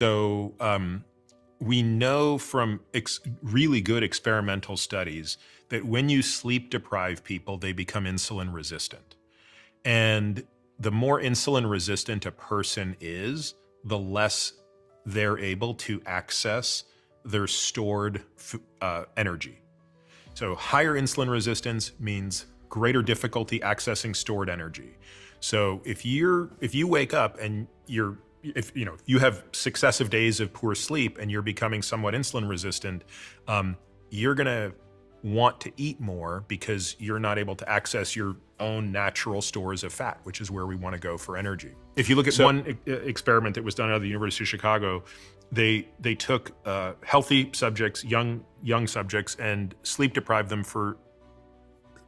So we know from really good experimental studies that when you sleep deprive people, they become insulin resistant. And the more insulin resistant a person is, the less they're able to access their stored energy. So higher insulin resistance means greater difficulty accessing stored energy. So if you wake up and if you have successive days of poor sleep and you're becoming somewhat insulin resistant, you're gonna want to eat more because you're not able to access your own natural stores of fat, which is where we want to go for energy. If you look at one experiment that was done out of the University of Chicago, they took healthy subjects, young subjects, and sleep deprived them for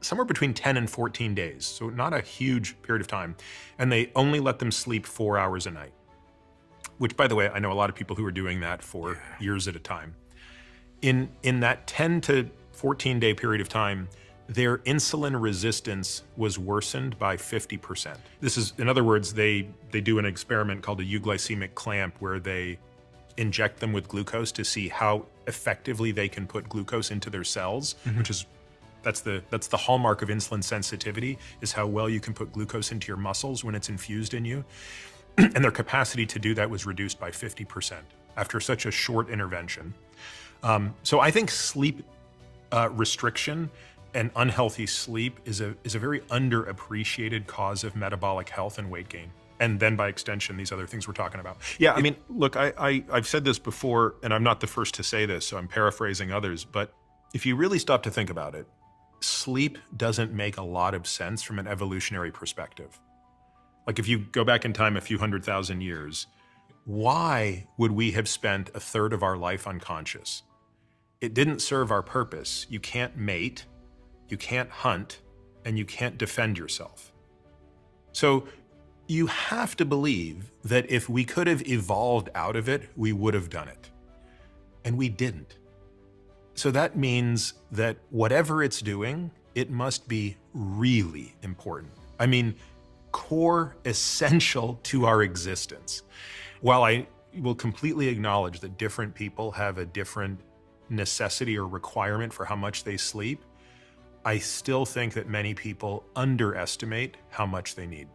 somewhere between 10 and 14 days, so not a huge period of time. And they only let them sleep 4 hours a night, which, by the way, I know a lot of people who are doing that for years at a time. In that 10 to 14-day period of time, their insulin resistance was worsened by 50%. This is, in other words, they do an experiment called a euglycemic clamp where they inject them with glucose to see how effectively they can put glucose into their cells, which is, that's the hallmark of insulin sensitivity, is how well you can put glucose into your muscles when it's infused in you. And their capacity to do that was reduced by 50% after such a short intervention. So I think sleep restriction and unhealthy sleep is a very underappreciated cause of metabolic health and weight gain. And then by extension, these other things we're talking about. Yeah, I mean, look, I've said this before, and I'm not the first to say this, so I'm paraphrasing others, but if you really stop to think about it, sleep doesn't make a lot of sense from an evolutionary perspective. Like if you go back in time a few 100,000 years, why would we have spent a third of our life unconscious? It didn't serve our purpose. You can't mate, you can't hunt, and you can't defend yourself. So you have to believe that if we could have evolved out of it, we would have done it. And we didn't. So that means that whatever it's doing, it must be really important. I mean, core, essential to our existence. While I will completely acknowledge that different people have a different necessity or requirement for how much they sleep, I still think that many people underestimate how much they need.